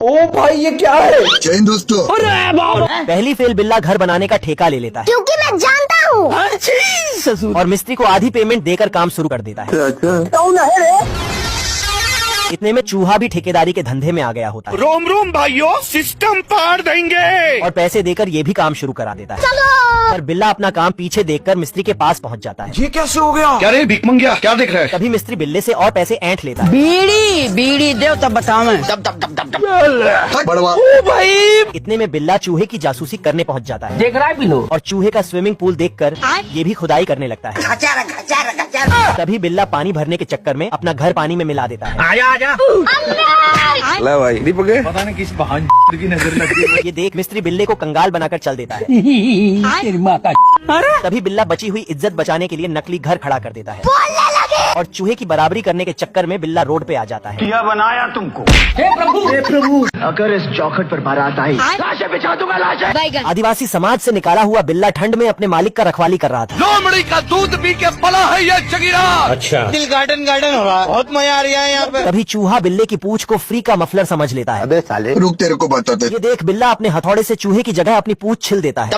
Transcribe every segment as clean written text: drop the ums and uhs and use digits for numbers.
ओ भाई ये क्या है? जय हिंद दोस्तों। पहली फेल बिल्ला घर बनाने का ठेका ले लेता है क्योंकि मैं जानता हूँ ससुर और मिस्त्री को आधी पेमेंट देकर काम शुरू कर देता है। कौन है रे? इतने में चूहा भी ठेकेदारी के धंधे में आ गया होता है रोम रोम भाइयों, सिस्टम पार देंगे। और पैसे देकर ये भी काम शुरू करा देता है। पर बिल्ला अपना काम पीछे देखकर मिस्त्री के पास पहुंच जाता है। ये कैसे हो गया? क्या रे भिकमंगिया, क्या देख रहा है? तभी मिस्त्री बिल्ले से और पैसे ऐंठ लेता है। बीड़ी दे तब बताओ मैं। बड़वा ओ भाई इतने में बिल्ला चूहे की जासूसी करने पहुंच जाता है देख रहा है बिनो। और चूहे का स्विमिंग पूल देखकर ये भी खुदाई करने लगता है। तभी बिल्ला पानी भरने के चक्कर में अपना घर पानी में मिला देता है। आजा आजा। ला भाई दीपक है? पता नहीं किस बहान की नजर लगी। ये देख मिस्त्री बिल्ले को कंगाल बनाकर चल देता है। तेरी माँ का। तभी बिल्ला बची हुई इज्जत बचाने के लिए नकली घर खड़ा कर देता है और चूहे की बराबरी करने के चक्कर में बिल्ला रोड पे आ जाता है। क्या बनाया तुमको? हे प्रभु अगर इस चौखट पर बारात आई, लाशें बिछा दूंगा लाशें। आदिवासी समाज से निकाला हुआ बिल्ला ठंड में अपने मालिक का रखवाली कर रहा था। लोमड़ी का दूध पी के पला है ये जगीरा। अच्छा, दिल गार्डन हो रहा है, बहुत मजा आ रहा है यहाँ पे। तभी चूहा बिल्ले की पूंछ को फ्री का मफलर समझ लेता है। अबे साले रुक, तेरे को बताते। ये देख बिल्ला अपने हथौड़े से चूहे की जगह अपनी पूंछ छिल देता है।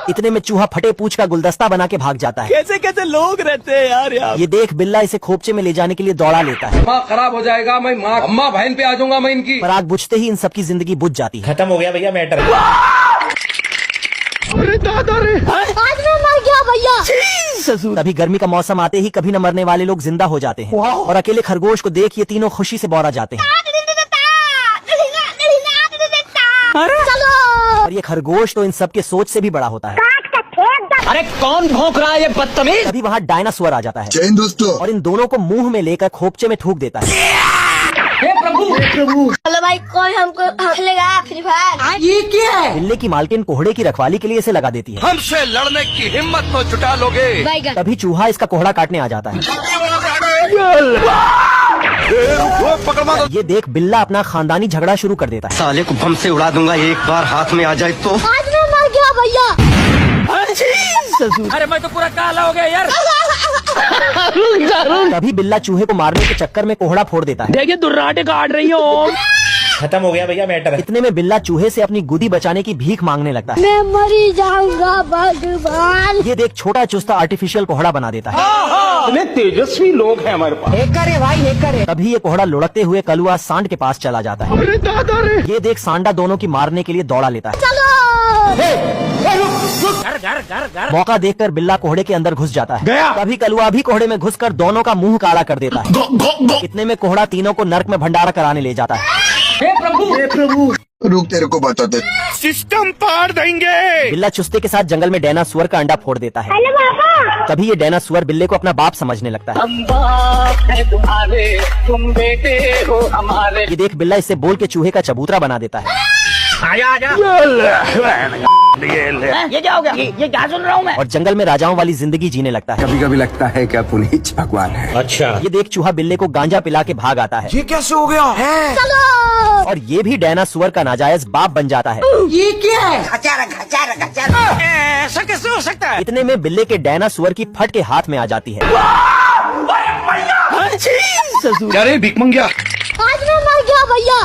इतने में चूहा फटे पूंछ का गुलदस्ता बना के भाग जाता है। कैसे कैसे लोग रहते हैं यार यहाँ। ये देख बिल्ला इसे खोपचे में ले जाने के लिए दौड़ा लेता है। माँ खराब हो जाएगा, मैं माँ अम्मा बहन पे आ जाऊंगा मैं इनकी। पर आग बुझते ही इन सबकी जिंदगी बुझ जाती है। खत्म हो गया भैया मैटर। आज मैं मर गया भैया। ससुर तभी गर्मी का मौसम आते ही कभी न मरने वाले लोग जिंदा हो जाते हैं और अकेले खरगोश को देख ये तीनों खुशी से बौरा जाते हैं। चलो और ये खरगोश तो इन सब के सोच से भी बड़ा होता है। अरे कौन भौंक रहा है ये बदतमीज। तभी वहाँ डायनासोर आ जाता है जय हिंद दोस्तों। और इन दोनों को मुंह में लेकर खोपचे में थूक देता है। हे प्रभु हेलो भाई, कोई हमको खेलेगा फ्री फायर? ये क्या है? बिल्ले की मालकिन कोहड़े की रखवाली के लिए इसे लगा देती है। हमसे लड़ने की हिम्मत तो जुटा लोगे। तभी चूहा इसका कोहड़ा काटने आ जाता है। ये देख बिल्ला अपना खानदानी झगड़ा शुरू कर देता है। साले को बम से उड़ा दूंगा एक बार हाथ में आ जाए तो। आज मैं मर गया भैया। ससुर अरे मैं तो पूरा काला हो गया यार। तभी बिल्ला चूहे को मारने के चक्कर में कोहड़ा फोड़ देता है। देखिए दुर्राटे काट रही हो। खत्म हो गया भैया मैटर। इतने में बिल्ला चूहे से अपनी गुदी बचाने की भीख मांगने लगता है। मैं मरी जाऊंगा भगवान। ये देख छोटा चुस्ता आर्टिफिशियल कोहड़ा बना देता है। इतने तेजस्वी लोग हैं हमारे पास। एक करे भाई एक करे। तभी ये कोहड़ा लुढ़कते हुए कलुआ सांड के पास चला जाता है। अरे दादा रे। ये देख सांडा दोनों की मारने के लिए दौड़ा लेता है। चलो घर मौका देखकर बिल्ला कोहड़े के अंदर घुस जाता है। गया। तभी कलुआ भी कोहड़े में घुसकर दोनों का मुंह काला कर देता है। इतने में कोहड़ा तीनों को नर्क में भंडारा कराने ले जाता है। हे प्रभु रुक, तेरे को बताते। सिस्टम पार देंगे। बिल्ला चुस्ते के साथ जंगल में डायनासोर का अंडा फोड़ देता है। हेलो पापा। तभी ये डायनासोर बिल्ले को अपना बाप समझने लगता है। हम बाप है तुम्हारे, तुम बेटे हो हमारे। ये देख बिल्ला इससे बोल के चूहे का चबूतरा बना देता है। आजा आजा। ये क्या हो गया? ये क्या सुन रहा हूँ मैं? और जंगल में राजाओं वाली जिंदगी जीने लगता है। कभी कभी लगता है क्या पुनीत भगवान है। अच्छा, ये देख चूहा बिल्ले को गांजा पिला के भाग आता है ये कैसे हो गया? चलो और ये भी डायनासोर का नाजायज बाप बन जाता है। ये क्या है? ऐसा कैसे हो सकता है? इतने में बिल्ले के डायनासोर की फट के हाथ में आ जाती है। ससुर क्या रे भिकमंगिया? आज मैं मर गया भैया।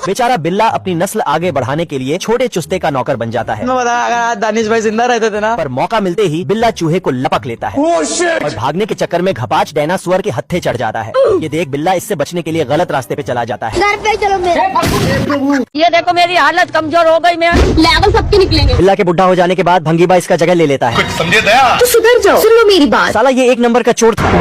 बेचारा बिल्ला अपनी नस्ल आगे बढ़ाने के लिए छोटे चुस्ते का नौकर बन जाता है। मैं बता, अगर आज दानिश भाई जिंदा रहते थे ना। पर मौका मिलते ही बिल्ला चूहे को लपक लेता है और भागने के चक्कर में घपाच डायनासोर के हत्थे चढ़ जाता है। ये देख बिल्ला इससे बचने के लिए गलत रास्ते पे चला जाता है। घर पे चलो मेरे। ये देखो मेरी हालत कमजोर हो गई मैं। लेवल सबके निकलेंगे। बिल्ला के बुढ़ा हो जाने के बाद भंगीबा इसका जगह ले लेता है। समझे दया? तो सुधर जाओ, सुन लो मेरी बात। साला ये एक नंबर का चोर था।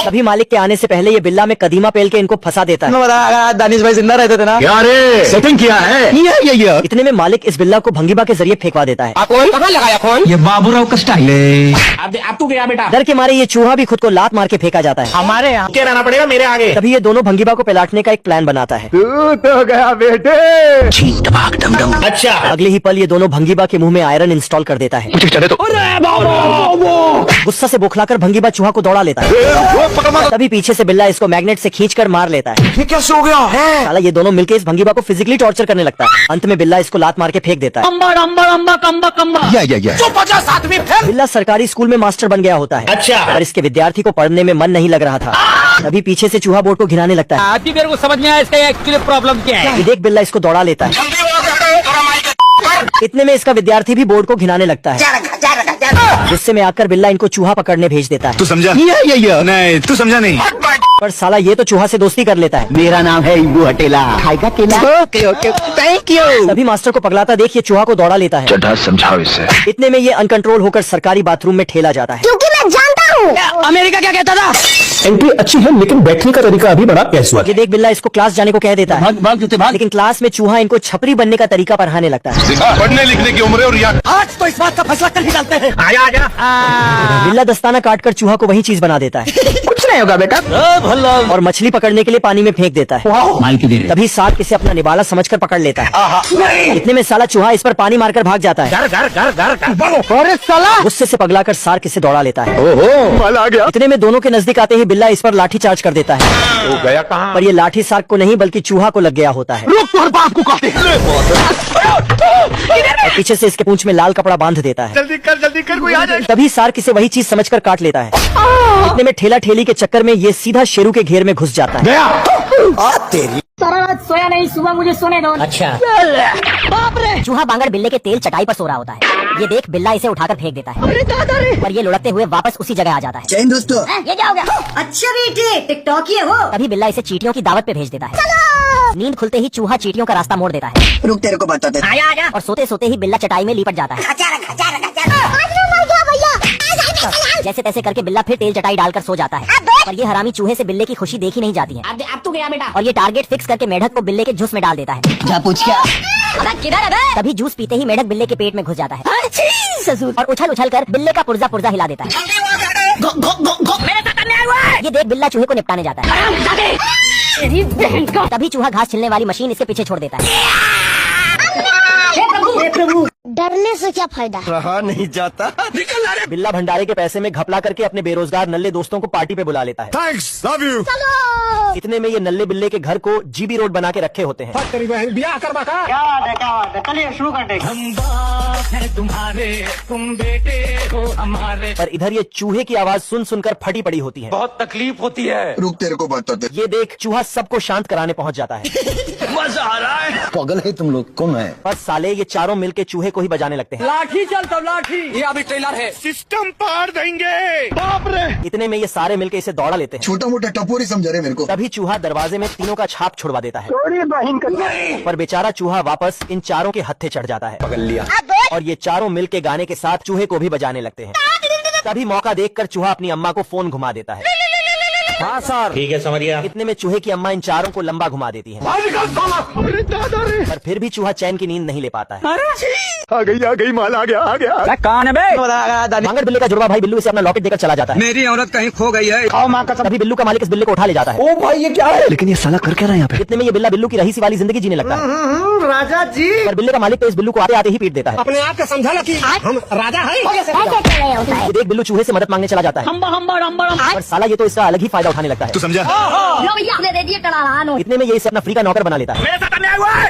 तभी मालिक के आने से पहले ये बिल्ला में कदीमा पेल के इनको फंसा देता है। मैं बता, अगर आज दानिश भाई जिंदा रहते थे ना। क्या रे सेटिंग किया है? ये इतने में मालिक इस बिल्ला को भंगीबा के जरिए फेंकवा देता है। कहाँ लगाया फोन? ये बाबूराव का स्टाइल है। अब तू गया बेटा। डर के मारे ये चूहा भी खुद को लात मार के फेंका जाता है। हमारे यहाँ क्या रहना पड़ेगा मेरे आगे। तभी ये दोनों भंगीबा को पिलाटने का एक प्लान बनाता है। तू तो गया बेटे। अच्छा, अगले ही पल ये दोनों भंगीबा के मुंह में आयरन इंस्टॉल कर देता है। चले तो। गुस्सा से बौखलाकर भंगीबा चूहा को दौड़ा लेता है। तभी पीछे से बिल्ला इसको मैग्नेट से खींचकर मार लेता है। ये कैसे हो गया? साला ये दोनों मिलके इस भंगीबा को फिजिकली टॉर्चर करने लगता है। अंत में बिल्ला इसको लात मार के फेंक देता है। तू 50 आदमी फेल। बिल्ला सरकारी स्कूल में मास्टर बन गया होता है। अच्छा। पर इसके विद्यार्थी को पढ़ने में मन नहीं लग रहा था। तभी पीछे से चूहा बोर्ड को घिराने लगता है। अभी मेरे को समझ में आया इसका एक्चुअली प्रॉब्लम क्या है। ये देख बिल्ला इसको दौड़ा लेता है। इतने में इसका विद्यार्थी भी बोर्ड को घिराने लगता है। गुस्से में आकर बिल्ला इनको चूहा पकड़ने भेज देता है। तू समझा? नहीं तू समझा नहीं। पर साला ये तो चूहा से दोस्ती कर लेता है। मेरा नाम है इब्बू हटेला, खाएगा केला? Okay okay thank you. तभी मास्टर को पगलाता देख ये चूहा को दौड़ा लेता है। चढ़ा समझाओ इसे। इतने में ये अनकंट्रोल होकर सरकारी बाथरूम में ठेला जाता है। क्योंकि मैं जानता हूँ अमेरिका क्या कहता था। एंट्री अच्छी है लेकिन बैठने का तरीका अभी बड़ा कैसुअल। ये देख बिल्ला इसको क्लास जाने को कह देता है। भाग जूते भाग। लेकिन क्लास में चूहा इनको छपरी बनने का तरीका पढ़ाने लगता है। पढ़ने लिखने की उम्र है और यहाँ आज तो इस बात का फैसला कर ही डालते हैं। आजा आजा। बिल्ला दस्ताना काट कर चूहा को वही चीज बना देता है। कुछ नहीं होगा बेटा। और मछली पकड़ने के लिए पानी में फेंक देता है। तभी सांप इसे अपना निवाला समझकर पकड़ लेता है। इतने में साला चूहा इस पर पानी मारकर भाग जाता है। अरे साला गुस्से से पगलाकर सार्क इसे दौड़ा लेता है। माल आ गया। इतने में दोनों के नजदीक आते ही बिल्ला इस पर लाठी चार्ज कर देता है। वो गया कहाँ? पर ये लाठी सार्क को नहीं बल्कि चूहा को लग गया होता है। बाप को काटे। और पीछे से इसके पूंछ में लाल कपड़ा बांध देता है। जल्दी कर कोई आ जाए। तभी सार्क इसे वही चीज समझकर काट लेता है। इतने में ठेला ठेली के चक्कर में ये सीधा शेरू के घेर में घुस जाता है। सारा रात सोया नहीं, सुबह मुझे सोने दो। अच्छा चूहा बांगड़ बिल्ले के तेल चटाई पर सो रहा होता है। ये देख बिल्ला इसे उठाकर फेंक देता है। पर ये लुढ़कते हुए वापस उसी जगह आ जाता है। जैन दोस्तों, ये क्या हो गया? अच्छा बेटे टिकटॉक ही है वो। तभी बिल्ला इसे चींटियों की दावत पे भेज देता है। नींद खुलते ही चूहा चींटियों का रास्ता मोड़ देता है। रुक तेरे को बताते हैं। आया आजा। और सोते सोते ही बिल्ला चटाई में लिपट जाता है। आज मैं मर गया भैया। जैसे तैसे करके बिल्ला फिर तेल चटाई डालकर सो जाता है। पर ये हरामी चूहे से बिल्ले की खुशी देखी नहीं जाती है। अब तू गया बेटा। और ये टारगेट फिक्स करके मेढक को बिल्ले के जूस में डाल देता है। जा पूछ क्या? किधर है? तभी जूस पीते ही मेढक बिल्ले के पेट में घुस जाता है। ससुर। और उछल उछल कर बिल्ले का पुर्जा पुर्जा हिला देता है। ये देख बिल्ला चूहे को निपटाने जाता है। तभी चूहा घास छिलने वाली मशीन इसके पीछे छोड़ देता है। हे प्रभु डरने से क्या फायदा। रहा नहीं जाता। बिल्ला भंडारे के पैसे में घपला करके अपने बेरोजगार नल्ले दोस्तों को पार्टी पे बुला लेता है। Thanks, love you. इतने में ये नल्ले बिल्ले के घर को जीबी रोड बना के रखे होते हैं। चलिए शुरू कर दे। हम बाप हैं तुम्हारे, तुम बेटे हो हमारे। पर इधर ये चूहे की आवाज सुन सुनकर फटी पड़ी होती है। बहुत तकलीफ होती है। रुक तेरे को बताते हैं। ये देख चूहा सबको शांत कराने पहुंच जाता है। मजा आ रहा है। पागल है तुम लोग, कौन है? पर साले ये चारों मिलके चूहे को ही बजाने लगते हैं। लाठी चल तब लाठी। ये अभी ट्रेलर है। सिस्टम पार देंगे। बाप रे। इतने में ये सारे मिलके इसे दौड़ा लेते हैं। छोटा मोटा टपोरी समझा रहे मेरे को। तभी चूहा दरवाजे में तीनों का छाप छुड़वा देता है। पर बेचारा चूहा वापस इन चारों के हत्थे चढ़ जाता है। पकड़ लिया। और ये चारों मिलके गाने के साथ चूहे को भी बजाने लगते हैं। तभी मौका देखकर चूहा अपनी अम्मा को फोन घुमा देता है। हाँ सर ठीक है समझ गया। इतने में चूहे की अम्मा इन चारों को लंबा घुमा देती है। पर फिर भी चूहा चैन की नींद नहीं ले पाता है। आ गई माल आ गया। कौन है बे? बांगड़ बिल्ले का जुड़वा भाई बिल्लू इसे अपना लॉकेट देकर चला जाता है। मेरी औरत कहीं खो गई है। तभी बिल्लू का मालिक इस बिल्ले को उठा ले जाता है। ओ भाई ये क्या है? लेकिन ये साला कर क्या रहा है यहाँ पे? इतने में ये बिल्ला बिल्लू की रहीसी वाली जिंदगी जीने लगता है। राजा जी पर बिल्ले का मालिक तो इस बिल्लू को आते आते ही पीट देता है। अपने आप को समझा लो कि हम राजा हैं। ये देख बिल्लू चूहे से मदद मांगने चला जाता है। पर साला ये तो इसका अलग ही फायदा उठाने लगता है। तू समझा? लो भैया आपने दे दिए टड़ानो। इतने में ये इसे अपना फ्री का नौकर बना लेता है।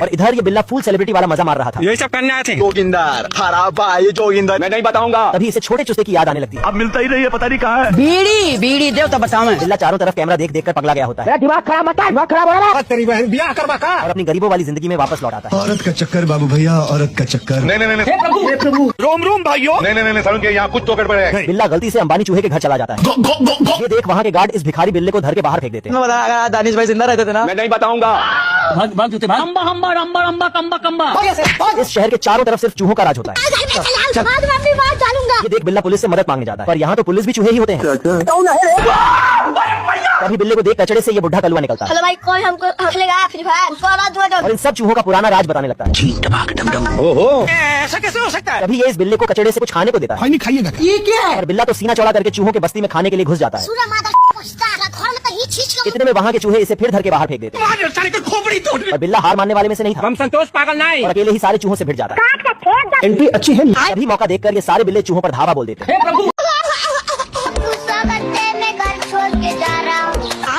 और इधर ये बिल्ला फुल सेलिब्रिटी वाला मजा मार रहा था। यही सब करने आए थे। जोगिंदर खराब भाई जोगिंदर। मैं नहीं बताऊंगा। तभी इसे छोटे चूसे की याद आने लगती है। अब मिलता ही नहीं है, पता नहीं कहाँ है। बीड़ी देव तो बताओ। बिल्ला चारों तरफ कैमरा देख देख कर पगला गया होता है। दिमाग खराब मत कर, दिमाग खराब हो रहा है। तेरी बहन ब्याह करवा का। और अपनी गरीबों वाली जिंदगी में वापस लौट आता है। औरत का चक्कर बाबू भैया, औरत का चक्कर। नहीं। रोम भाइयों। नहीं सरुण के यहाँ कुछ तो गड़बड़ है। बिल्ला गलती से अंबानी चूहे के घर चला जाता है। ये देख वहाँ के गार्ड इस भिखारी बिल्ले को धर के बाहर फेंक देते हैं। दानिश भाई जिंदा रहते थे ना। मैं नहीं बताऊंगा। भाग जूते भाग। कम्बा। इस शहर के चारों तरफ सिर्फ चूहों का राज होता है। आज मैं अपनी बात डालूंगा। ये देख बिल्ला पुलिस से मदद मांगने जाता है। पर यहाँ तो पुलिस भी चूहे ही होते हैं। तभी बिल्ले को देख कचड़े से ये बुढ़ा कलुआ निकलता है। हेलो भाई कौन हमको हंसलेगा फ्री फायर उसको आवाज दो। और इन सब चूहों का पुराना राज बताने लगता है। ओहो। ऐसा कैसे हो सकता है? तभी ये इस बिल्ले को कचड़े से कुछ खाने को देता है। नहीं खाइएगा। ये क्या है? और बिल्ला तो सीना चौड़ा करके चूहों के बस्ती में खाने के लिए घुस जाता है। सूरा माता घर में तो ही छींच लो। इतने में वहाँ के चूहे इसे फिर धर के बाहर फेंक देते हैं। और बिल्ला हार मानने वाले में से नहीं था। हम संतोष पागल नहीं। और अकेले ही सारे चूहों से भिड़ जाता है। एंट्री अच्छी है। तभी मौका देखकर ये सारे बिल्ले चूहों पर धावा बोल देते हैं। गुस्सा करते मैं घर छोड़ के जा रहा हूँ।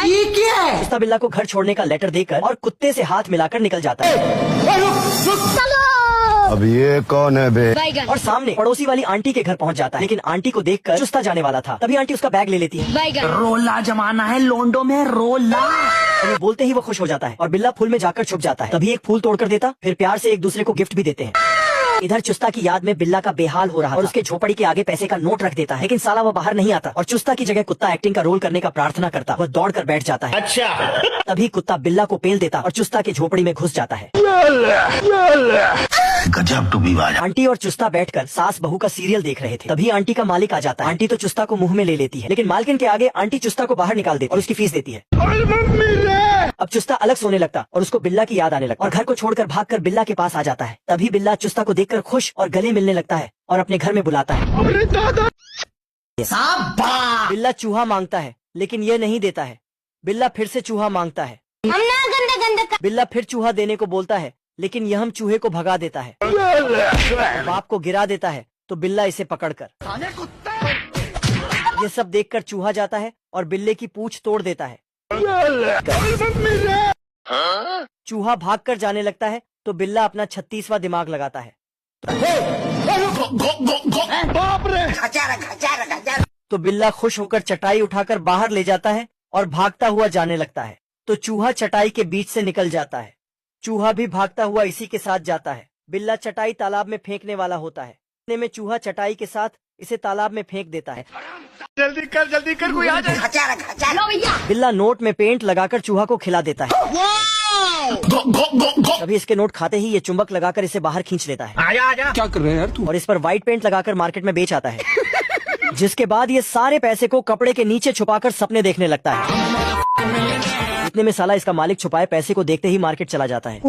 ये क्या है? पिस्ता बिल्ला को घर छोड़ने का लेटर देकर और कुत्ते से हाथ मिलाकर निकल जाता है। चलो अब ये कौन है बे? और सामने पड़ोसी वाली आंटी के घर पहुंच जाता है, लेकिन आंटी को देखकर चुस्ता जाने वाला था। तभी आंटी उसका बैग ले लेती है। रोला जमाना है लोंडो में रोला। और वो बोलते ही वो खुश हो जाता है और बिल्ला फूल में जाकर छुप जाता है। तभी एक फूल तोड़कर देता, फिर प्यार से एक दूसरे को गिफ्ट भी देते हैं। इधर चुस्ता की याद में बिल्ला का बेहाल हो रहा और उसके झोपड़ी के आगे पैसे का नोट रख देता है, लेकिन साला वो बाहर नहीं आता और चुस्ता की जगह कुत्ता एक्टिंग का रोल करने का प्रार्थना करता। वह दौड़ कर बैठ जाता है। अच्छा। तभी कुत्ता बिल्ला को पेल देता और चुस्ता की झोपड़ी में घुस जाता है। गजब टू बी वाला। आंटी और चुस्ता बैठकर सास बहू का सीरियल देख रहे थे। तभी आंटी का मालिक आ जाता है। आंटी तो चुस्ता को मुंह में ले लेती है, लेकिन मालकिन के आगे आंटी चुस्ता को बाहर निकाल देती और उसकी फीस देती है। अब चुस्ता अलग सोने लगता और उसको बिल्ला की याद आने लगता और घर को छोड़कर भागकर बिल्ला के पास आ जाता है। तभी बिल्ला चुस्ता को देखकर खुश और गले मिलने लगता है और अपने घर में बुलाता है। बिल्ला चूहा मांगता है, लेकिन ये नहीं देता है। बिल्ला फिर से चूहा मांगता है। बिल्ला फिर चूहा देने को बोलता है, लेकिन यह हम चूहे को भगा देता है। बाप को गिरा देता है तो बिल्ला इसे पकड़कर ये सब देखकर चूहा जाता है और बिल्ले की पूंछ तोड़ देता है। चूहा भागकर जाने लगता है तो बिल्ला अपना 36वां दिमाग लगाता है। तो बिल्ला खुश होकर चटाई उठाकर बाहर ले जाता है और भागता हुआ जाने लगता है। तो चूहा चटाई के बीच से निकल जाता है। चूहा भी भागता हुआ इसी के साथ जाता है। बिल्ला चटाई तालाब में फेंकने वाला होता है। इतने में चूहा चटाई के साथ इसे तालाब में फेंक देता है। जल्दी कर कोई आ जाए। बिल्ला नोट में पेंट लगाकर चूहा को खिला देता है। तभी इसके नोट खाते ही ये चुंबक लगाकर इसे बाहर खींच लेता है। आजा। क्या कर रहे हैं यार तू? और इस पर व्हाइट पेंट लगाकर मार्केट में बेच आता है। जिसके बाद ये सारे पैसे को कपड़े के नीचे छुपाकर सपने देखने लगता है। इतने में साला इसका मालिक छुपाए पैसे को देखते ही मार्केट चला जाता है।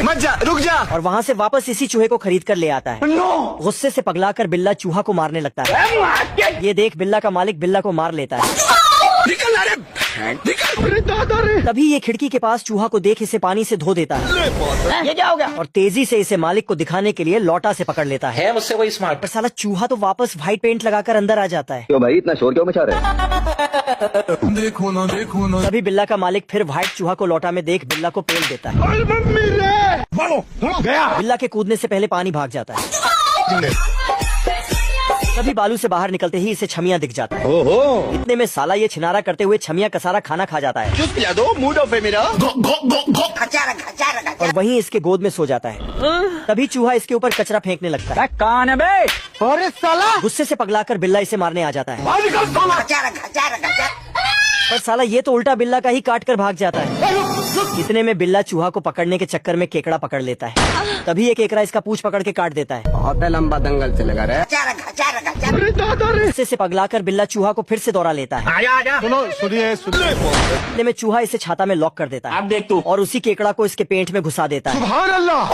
मत जा, रुक जा। और वहाँ से वापस इसी चूहे को खरीद कर ले आता है। गुस्से से पगलाकर बिल्ला चूहा को मारने लगता है। ये देख बिल्ला का मालिक बिल्ला को मार लेता है। तभी ये खिड़की के पास चूहा को देख इसे पानी से धो देता है। ये क्या हो गया? और तेजी से इसे मालिक को दिखाने के लिए लौटा से पकड़ लेता है। मुझसे कोई स्मार्ट। पर साला चूहा तो वापस व्हाइट पेंट लगाकर अंदर आ जाता है। क्यों भाई इतना शोर क्यों मचा रहे? देखो ना। तभी बिल्ला का मालिक फिर व्हाइट चूहा को लौटा में देख बिल्ला को पेल देता है। बिल्ला के कूदने से पहले पानी भाग जाता है। तभी बालू से बाहर निकलते ही इसे छमिया दिख जाता है। इतने में साला ये छिनारा करते हुए छमिया का सारा खाना खा जाता है। पिला दो, मूड ऑफ है मेरा। और वहीं इसके गोद में सो जाता है। तभी चूहा इसके ऊपर कचरा फेंकने लगता है। कौन है बे? अरे साला! गुस्से से पगलाकर बिल्ला इसे मारने आ जाता है। पर साला ये तो उल्टा बिल्ला का ही काट कर भाग जाता है। इतने में बिल्ला चूहा को पकड़ने के चक्कर में केकड़ा पकड़ लेता है। तभी एक केकड़ा इसका पूंछ पकड़ के काट देता है। बहुत लंबा दंगल चलेगा रे। गुस्से से पगलाकर बिल्ला चूहा को फिर से दौड़ा लेता है। आजा। सुनिए। इतने में चूहा इसे छाता में लॉक कर देता है। अब देख तू। और उसी केकड़ा को इसके पेट में घुसा देता है। सुभान अल्लाह।